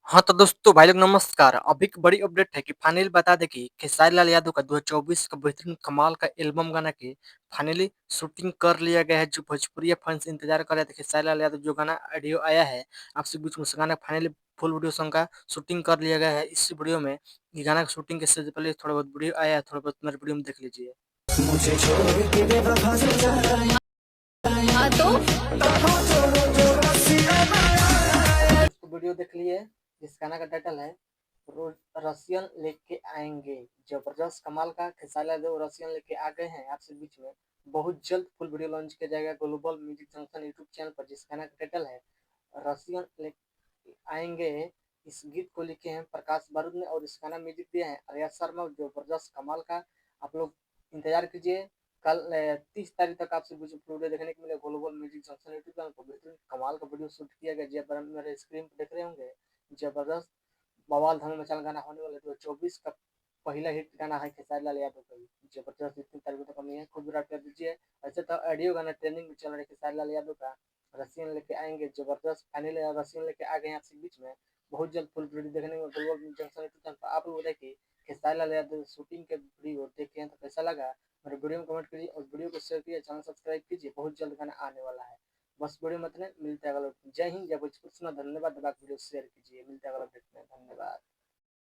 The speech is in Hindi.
हाँ, तो दोस्तों भाई लोग नमस्कार। अभी एक बड़ी अपडेट है कि फाइनली बता दें कि खेसारी लाल यादव का 2024 का बेहतरीन कमाल का एल्बम गाना की फाइनली शूटिंग कर लिया गया है। जो भोजपुरी फैंस इंतजार कर रहे थे खेसारी लाल यादव जो गाना ऑडियो आया है आपसे बीच में, उस गाना फाइनली फुल वीडियो सॉन्ग का शूटिंग कर लिया गया है। इस वीडियो में ये गाना की शूटिंग के से पहले थोड़ा बहुत वीडियो आया है, थोड़ा बहुत मेरे वीडियो में देख लीजिए। मुझे छोड़ के बेवफा से जा रहा है। हाँ तो वीडियो देख लिए जिस गाना का टाइटल है रसियन लेके आएंगे। जबरदस्त कमाल का खेसारी लाल यादव रसियन लेके आ गए हैं आपसे बीच में। बहुत जल्द फुल वीडियो लॉन्च किया जाएगा global music junction YouTube channel पर, जिस गाना का टाइटल है रसियन लेके आएंगे। इस गीत को लिखे हैं प्रकाश बारूद ने और इस गाना म्यूजिक दिया है आर्या शर्मा। जबरदस्त कमाल का आप लोग इंतजार कीजिए। कल 30 तारीख तक आपसे वीडियो देखने को मिले global music junction YouTube channel पर। बेहतरीन कमाल का वीडियो शूट किया गया जब मेरे स्क्रीन पर देख रहे होंगे। जबरदस्त बवाल धमाल मचाल गाना होने वाला 2024 का पहला हिट गाना है खेसारी लाल यादव का। जबरदस्त 3 तारीख तक कमी है, खुद विराट कर दीजिए। ऐसे तो ऑडियो गाना ट्रेंडिंग में चल रहा है खेसारी लाल यादव का रसियन लेके आएंगे। जबरदस्त फाइनल रसियन लेके आ गए आपसे बीच में। बहुत जल्द फुल वीडियो देखने को ग्लोबल जंक्शन यूट्यूब चैनल पर। आप लोग देखिए खेसारी लाल यादव शूटिंग के वीडियो देखे हैं तो कैसा लगा मेरे वीडियो में कमेंट कीजिए और वीडियो को शेयर कीजिए, चैनल सब्सक्राइब कीजिए। बहुत जल्द गाना आने वाला है। बस वीडियो मतलब मिलते हैं अगला। जय हिंद, जय भोजपुरी। सुना धन्यवाद। वीडियो शेयर कीजिए, मिलते हैं अगला। धन्यवाद।